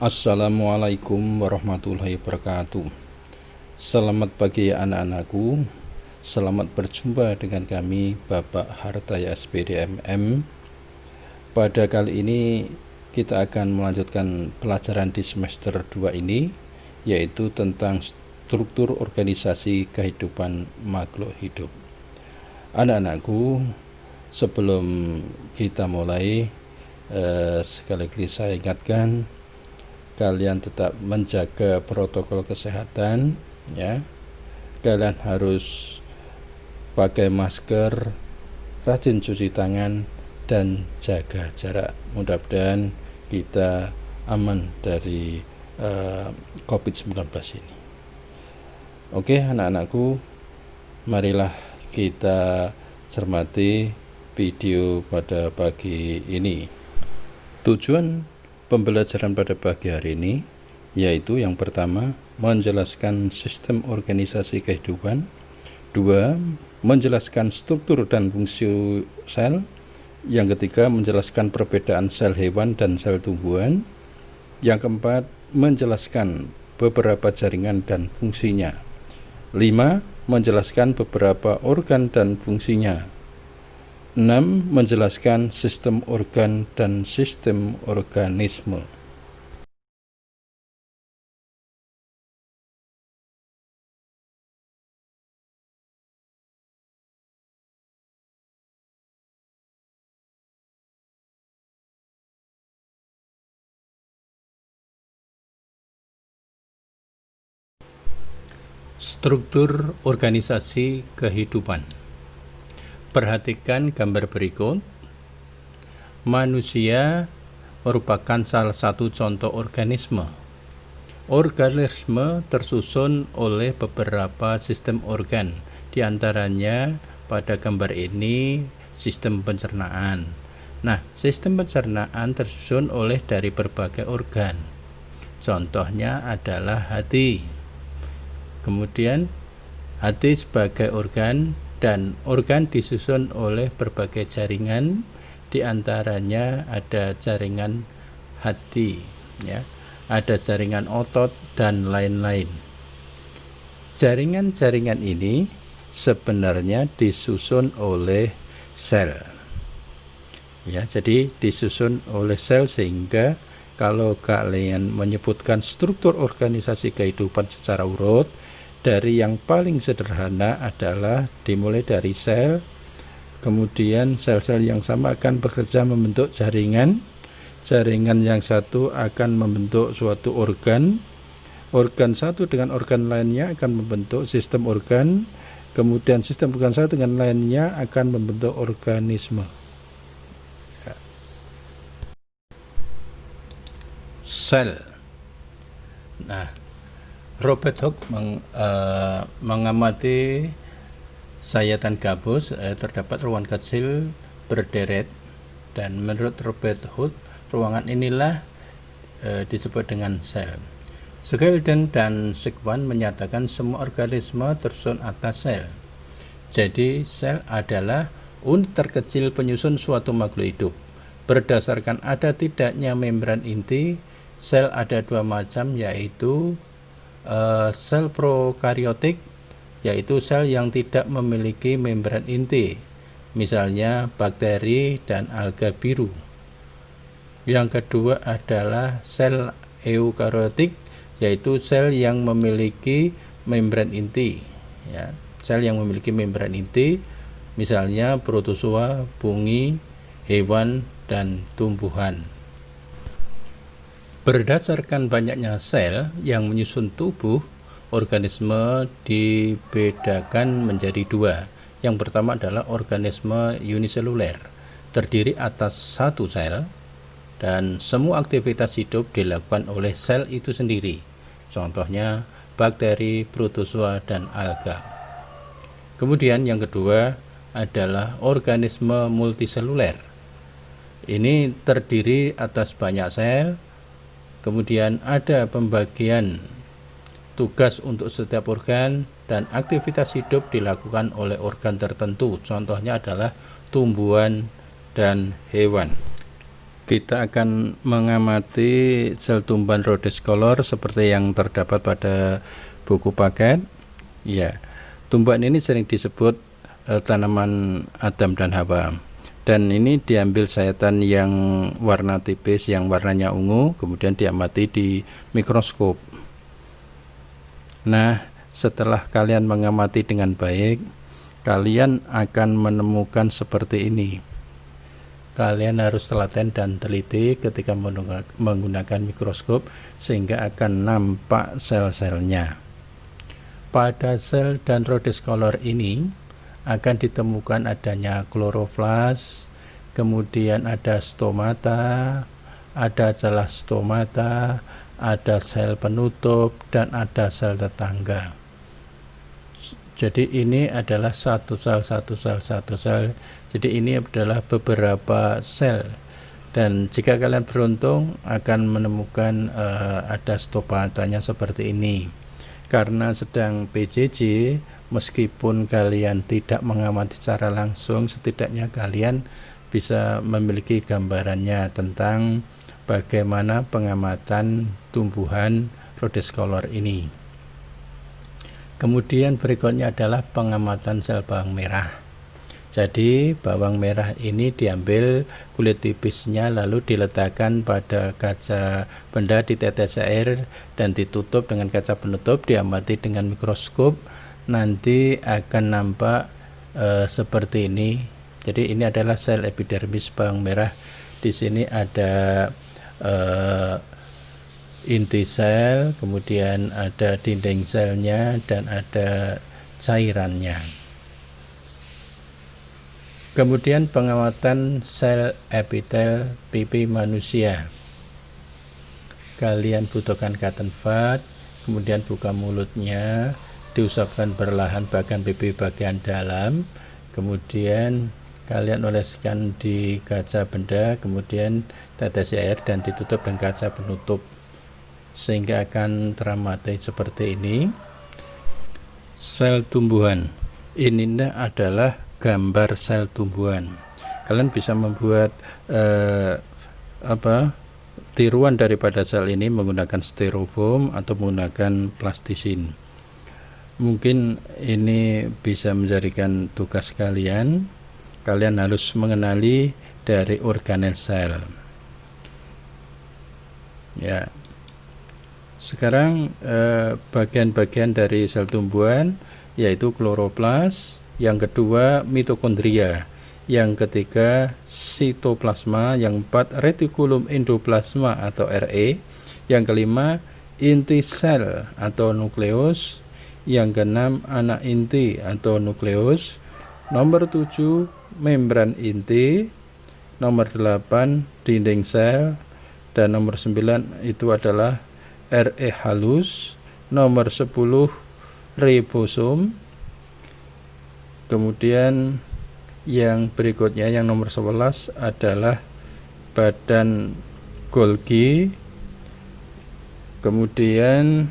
Assalamualaikum warahmatullahi wabarakatuh. Selamat pagi anak-anakku. Selamat berjumpa dengan kami Bapak Hartaya SPDMM. Pada kali ini kita akan melanjutkan pelajaran di semester 2 ini, yaitu tentang struktur organisasi kehidupan makhluk hidup. Anak-anakku, sebelum kita mulai, sekali lagi saya ingatkan kalian tetap menjaga protokol kesehatan, ya. Kalian harus pakai masker, rajin cuci tangan, dan jaga jarak. Mudah-mudahan kita aman dari COVID-19 ini. Oke anak-anakku, marilah kita cermati video pada pagi ini. Tujuan pembelajaran pada pagi hari ini yaitu yang pertama, menjelaskan sistem organisasi kehidupan. 2, menjelaskan struktur dan fungsi sel. Yang ketiga, menjelaskan perbedaan sel hewan dan sel tumbuhan. Yang keempat, menjelaskan beberapa jaringan dan fungsinya. 5, menjelaskan beberapa organ dan fungsinya. 6, menjelaskan sistem organ dan sistem organisme. Struktur organisasi kehidupan. Perhatikan gambar berikut. Manusia merupakan salah satu contoh organisme. Organisme tersusun oleh beberapa sistem organ. Di antaranya pada gambar ini sistem pencernaan. Nah, sistem pencernaan tersusun oleh dari berbagai organ. Contohnya adalah hati. Kemudian hati sebagai organ, dan organ disusun oleh berbagai jaringan, di antaranya ada jaringan hati, ya, ada jaringan otot dan lain-lain. Jaringan-jaringan ini sebenarnya disusun oleh sel. Ya, jadi disusun oleh sel, sehingga kalau kalian menyebutkan struktur organisasi kehidupan secara urut, dari yang paling sederhana adalah dimulai dari sel, kemudian sel-sel yang sama akan bekerja membentuk jaringan. Jaringan yang satu akan membentuk suatu organ. Organ satu dengan organ lainnya akan membentuk sistem organ. Kemudian sistem organ satu dengan lainnya akan membentuk organisme. Sel. Nah, Robert Hooke mengamati sayatan gabus, terdapat ruangan kecil berderet, dan menurut Robert Hooke ruangan inilah disebut dengan sel. Skeldon dan Sigman menyatakan semua organisme tersusun atas sel. Jadi sel adalah unit terkecil penyusun suatu makhluk hidup. Berdasarkan ada tidaknya membran inti, sel ada dua macam, yaitu sel prokariotik, yaitu sel yang tidak memiliki membran inti, misalnya bakteri dan alga biru. Yang kedua adalah sel eukariotik, yaitu sel yang memiliki membran inti, ya, sel yang memiliki membran inti, misalnya protozoa, fungi, hewan, dan tumbuhan. Berdasarkan banyaknya sel yang menyusun tubuh, organisme dibedakan menjadi dua. Yang pertama adalah organisme uniseluler, terdiri atas satu sel, dan semua aktivitas hidup dilakukan oleh sel itu sendiri. Contohnya bakteri, protozoa, dan alga. Kemudian yang kedua adalah organisme multiseluler. Ini terdiri atas banyak sel. Kemudian ada pembagian tugas untuk setiap organ, dan aktivitas hidup dilakukan oleh organ tertentu. Contohnya adalah tumbuhan dan hewan. Kita akan mengamati sel tumbuhan Rhodes color seperti yang terdapat pada buku paket. Ya, tumbuhan ini sering disebut tanaman Adam dan Hawa. Dan ini diambil sayatan yang warna tipis, yang warnanya ungu, kemudian diamati di mikroskop. Nah, setelah kalian mengamati dengan baik, kalian akan menemukan seperti ini. Kalian harus telaten dan teliti ketika menggunakan mikroskop sehingga akan nampak sel-selnya. Pada sel dan Rhodes color ini akan ditemukan adanya kloroflas, kemudian ada stomata, ada celah stomata, ada sel penutup, dan ada sel tetangga. Jadi ini adalah satu sel. Jadi ini adalah beberapa sel. Dan jika kalian beruntung akan menemukan ada stomatanya seperti ini. Karena sedang PJJ, meskipun kalian tidak mengamati secara langsung, setidaknya kalian bisa memiliki gambarannya tentang bagaimana pengamatan tumbuhan Rhodes color ini. Kemudian berikutnya adalah pengamatan sel bawang merah. Jadi bawang merah ini diambil kulit tipisnya lalu diletakkan pada kaca benda, ditetes air dan ditutup dengan kaca penutup, diamati dengan mikroskop, nanti akan nampak seperti ini. Jadi ini adalah sel epidermis bawang merah. Di sini ada inti sel, kemudian ada dinding selnya, dan ada cairannya. Kemudian pengamatan sel epitel pipi manusia. Kalian butuhkan cotton bud, kemudian buka mulutnya, diusapkan perlahan bagian pipi bagian dalam, kemudian kalian oleskan di kaca benda, kemudian tetesi air dan ditutup dengan kaca penutup sehingga akan teramati seperti ini. Sel tumbuhan ini adalah gambar sel tumbuhan. Kalian bisa membuat tiruan daripada sel ini menggunakan styrofoam atau menggunakan plastisin. Mungkin ini bisa menjadikan tugas kalian. Kalian harus mengenali dari organel sel. Ya. Sekarang bagian-bagian dari sel tumbuhan yaitu kloroplas, yang kedua mitokondria, yang ketiga sitoplasma, yang keempat retikulum endoplasma atau RE, yang kelima inti sel atau nukleus, yang keenam anak inti atau nukleus, nomor 7 membran inti, nomor 8 dinding sel, dan nomor 9 itu adalah RE halus, nomor 10 ribosom. Kemudian yang berikutnya yang nomor 11 adalah badan Golgi. Kemudian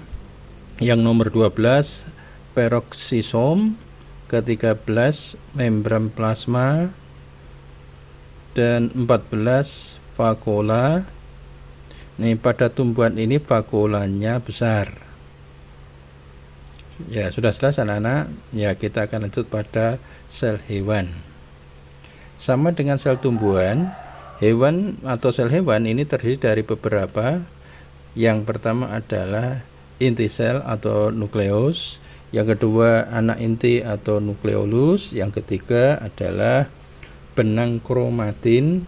yang nomor 12 peroksisom, ke-13 membran plasma, dan 14 vakuola. Nih pada tumbuhan ini vakuolanya besar. Ya, sudah jelas anak-anak. Ya, kita akan lanjut pada sel hewan. Sama dengan sel tumbuhan, hewan atau sel hewan ini terdiri dari beberapa. Yang pertama adalah inti sel atau nukleus, yang kedua anak inti atau nukleolus, yang ketiga adalah benang kromatin.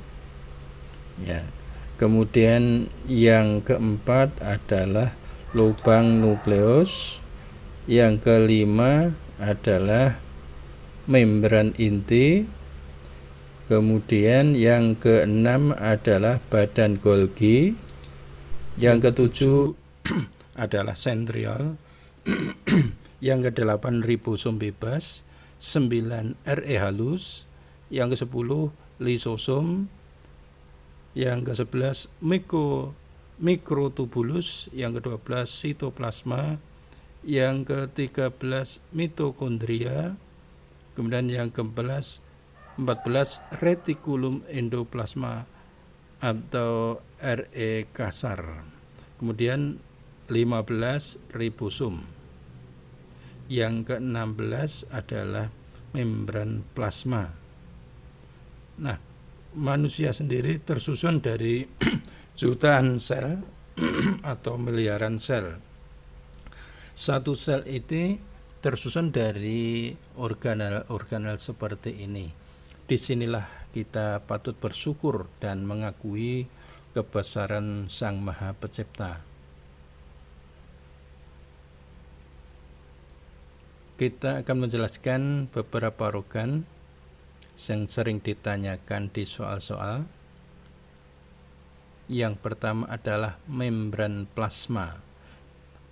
Ya. Kemudian yang keempat adalah lubang nukleus, yang kelima adalah membran inti, kemudian yang keenam adalah badan Golgi, yang ketujuh adalah sentriol, yang kedelapan ribosom bebas, 9 RE halus, yang ke-10 lisosom, yang ke-11 mikrotubulus, yang ke-12 sitoplasma, yang ke-13 mitokondria, kemudian yang ke-14 retikulum endoplasma atau Re kasar. Kemudian 15 ribosom. Yang ke-16 adalah membran plasma. Nah, manusia sendiri tersusun dari jutaan sel atau miliaran sel. Satu sel itu tersusun dari organel-organel seperti ini. Disinilah kita patut bersyukur dan mengakui kebesaran Sang Maha Pencipta. Kita akan menjelaskan beberapa organ yang sering ditanyakan di soal-soal. Yang pertama adalah membran plasma.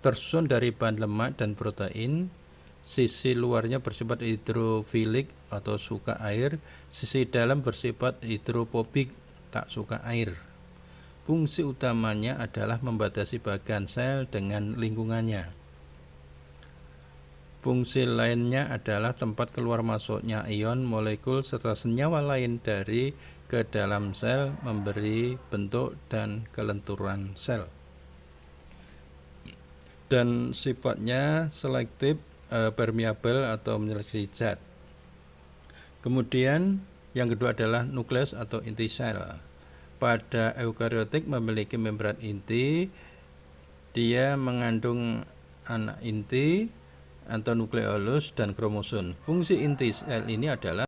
Tersusun dari bahan lemak dan protein. Sisi luarnya bersifat hidrofilik atau suka air, sisi dalam bersifat hidrofobik, tak suka air. Fungsi utamanya adalah membatasi bagian sel dengan lingkungannya. Fungsi lainnya adalah tempat keluar masuknya ion, molekul, serta senyawa lain dari ke dalam sel, memberi bentuk dan kelenturan sel. Dan sifatnya selektif, permeabel atau menyeleksi zat. Kemudian yang kedua adalah nukleus atau inti sel. Pada eukariotik memiliki membran inti, dia mengandung anak inti atau nukleolus dan kromosom. Fungsi inti sel ini adalah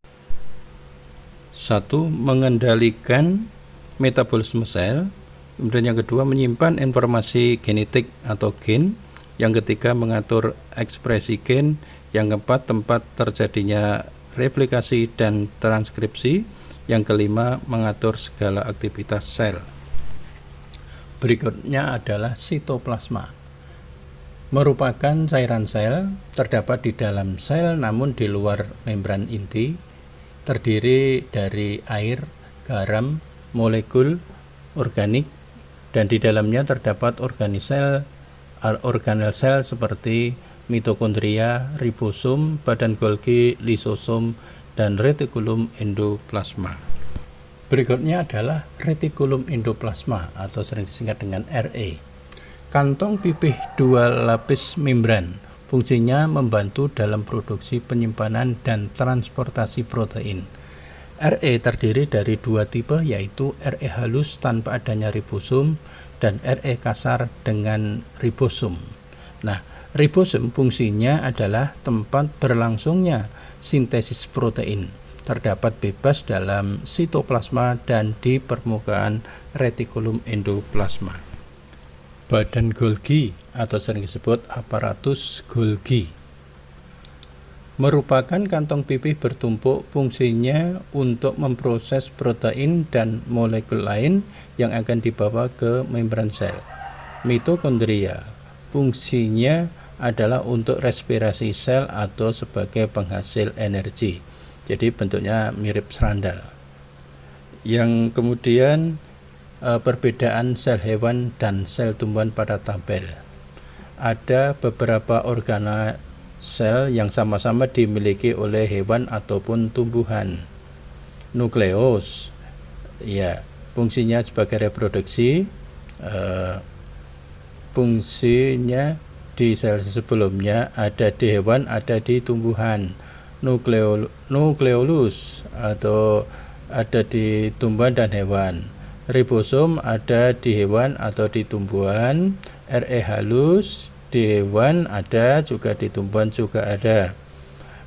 1. Mengendalikan metabolisme sel. Kemudian yang kedua menyimpan informasi genetik atau gen. Yang ketiga mengatur ekspresi gen. Yang keempat tempat terjadinya replikasi dan transkripsi. Yang kelima mengatur segala aktivitas sel. Berikutnya adalah sitoplasma. Merupakan cairan sel, terdapat di dalam sel namun di luar membran inti, terdiri dari air, garam, molekul organik, dan di dalamnya terdapat organel sel seperti mitokondria, ribosom, badan Golgi, lisosom, dan retikulum endoplasma. Berikutnya adalah retikulum endoplasma atau sering disingkat dengan RE. Kantong pipih dua lapis membran, fungsinya membantu dalam produksi, penyimpanan, dan transportasi protein. RE terdiri dari dua tipe, yaitu RE halus tanpa adanya ribosom dan RE kasar dengan ribosom. Nah, ribosom fungsinya adalah tempat berlangsungnya sintesis protein, terdapat bebas dalam sitoplasma dan di permukaan retikulum endoplasma. Badan Golgi atau sering disebut aparatus Golgi merupakan kantong pipih bertumpuk, fungsinya untuk memproses protein dan molekul lain yang akan dibawa ke membran sel. Mitokondria fungsinya adalah untuk respirasi sel atau sebagai penghasil energi. Jadi bentuknya mirip serandal. Yang kemudian perbedaan sel hewan dan sel tumbuhan pada tabel. Ada beberapa organel sel yang sama-sama dimiliki oleh hewan ataupun tumbuhan. Nukleus, ya, fungsinya sebagai reproduksi. Fungsinya di sel sebelumnya ada di hewan, ada di tumbuhan. Nukleolus atau ada di tumbuhan dan hewan. Ribosom ada di hewan atau di tumbuhan. RE halus di hewan ada, juga di tumbuhan juga ada.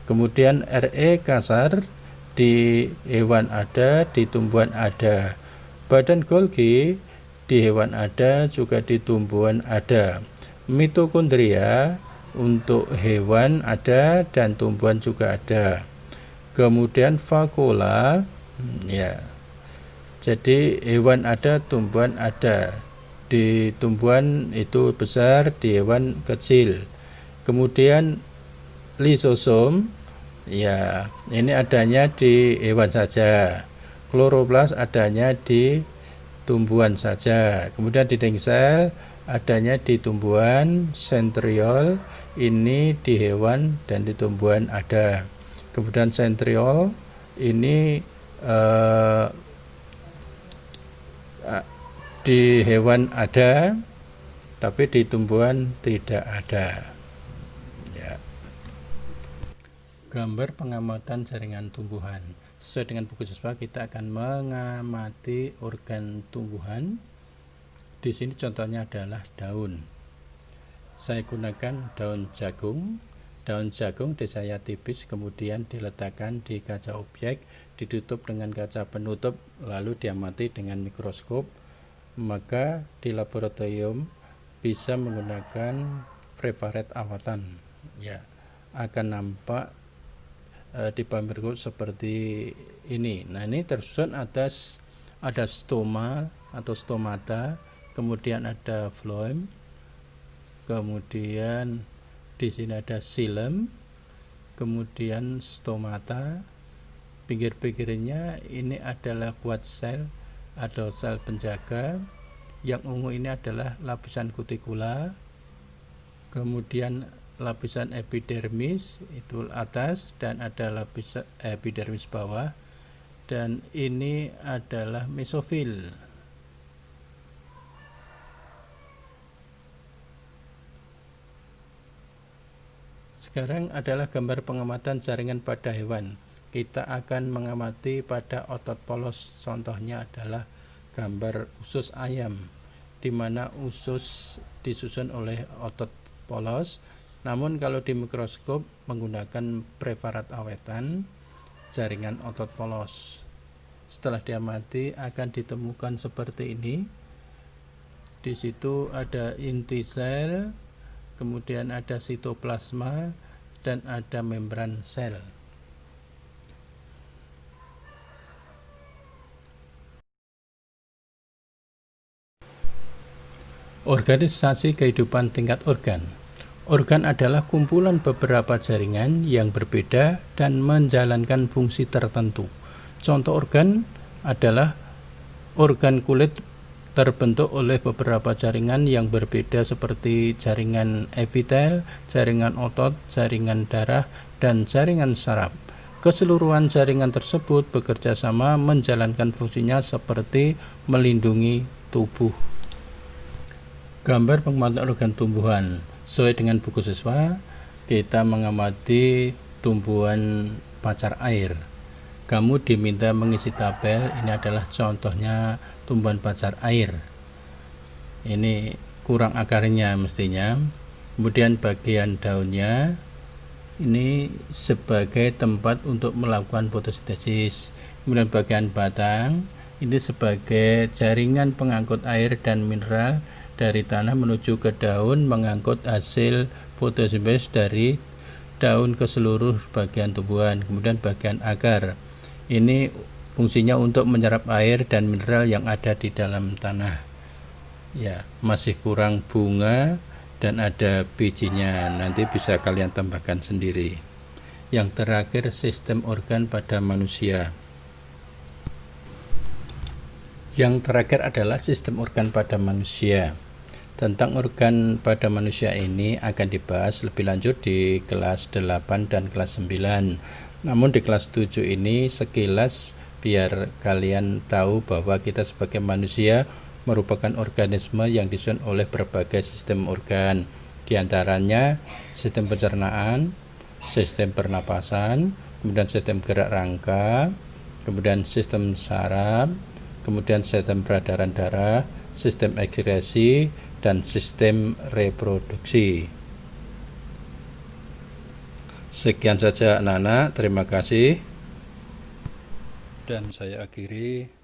Kemudian RE kasar di hewan ada, di tumbuhan ada. Badan Golgi di hewan ada, juga di tumbuhan ada. Mitokondria untuk hewan ada dan tumbuhan juga ada. Kemudian vakuola, ya. Jadi hewan ada, tumbuhan ada. Di tumbuhan itu besar, di hewan kecil. Kemudian lisosom, ya, ini adanya di hewan saja. Kloroplas adanya di tumbuhan saja. Kemudian dinding sel adanya di tumbuhan. Sentriol ini di hewan dan di tumbuhan ada. Kemudian sentriol ini Di hewan ada, tapi di tumbuhan tidak ada. Ya. Gambar pengamatan jaringan tumbuhan. Sesuai dengan buku siswa, kita akan mengamati organ tumbuhan. Di sini contohnya adalah daun. Saya gunakan daun jagung. Daun jagung disayat tipis, kemudian diletakkan di kaca objek, ditutup dengan kaca penutup, lalu diamati dengan mikroskop. Maka di laboratorium bisa menggunakan infrared awatan. Ya, akan nampak di bawah mikroskop seperti ini. Nah, ini tersusun ada stoma atau stomata, kemudian ada phloem, kemudian di sini ada xilem, kemudian stomata. Pinggir-pinggirnya ini adalah kuat sel atau sel penjaga. Yang ungu ini adalah lapisan kutikula, kemudian lapisan epidermis itu atas, dan ada lapisan epidermis bawah, dan ini adalah mesofil. Sekarang adalah gambar pengamatan jaringan pada hewan. Kita akan mengamati pada otot polos. Contohnya adalah gambar usus ayam, di mana usus disusun oleh otot polos. Namun kalau di mikroskop menggunakan preparat awetan, jaringan otot polos. Setelah diamati akan ditemukan seperti ini. Di situ ada inti sel, kemudian ada sitoplasma, dan ada membran sel. Organisasi kehidupan tingkat organ. Organ adalah kumpulan beberapa jaringan yang berbeda dan menjalankan fungsi tertentu. Contoh organ adalah organ kulit terbentuk oleh beberapa jaringan yang berbeda seperti jaringan epitel, jaringan otot, jaringan darah, dan jaringan saraf. Keseluruhan jaringan tersebut bekerja sama menjalankan fungsinya seperti melindungi tubuh. Gambar pengamatan organ tumbuhan. Sesuai dengan buku siswa, kita mengamati tumbuhan pacar air. Kamu diminta mengisi tabel. Ini adalah contohnya tumbuhan pacar air. Ini kurang akarnya mestinya. Kemudian bagian daunnya ini sebagai tempat untuk melakukan fotosintesis. Kemudian bagian batang ini sebagai jaringan pengangkut air dan mineral dari tanah menuju ke daun, mengangkut hasil fotosintesis dari daun ke seluruh bagian tumbuhan. Kemudian bagian akar ini fungsinya untuk menyerap air dan mineral yang ada di dalam tanah. Ya, masih kurang bunga dan ada bijinya. Nanti bisa kalian tambahkan sendiri. Yang terakhir, sistem organ pada manusia. Yang terakhir adalah sistem organ pada manusia. Tentang organ pada manusia ini akan dibahas lebih lanjut di kelas 8 dan kelas 9. Namun di kelas 7 ini sekilas biar kalian tahu bahwa kita sebagai manusia merupakan organisme yang disusun oleh berbagai sistem organ. Di antaranya sistem pencernaan, sistem pernapasan, kemudian sistem gerak rangka, kemudian sistem saraf, kemudian sistem peredaran darah, sistem ekskresi, dan sistem reproduksi. Sekian saja anak-anak, terima kasih. Dan saya akhiri.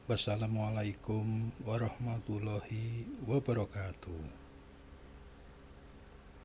Wassalamualaikum warahmatullahi wabarakatuh.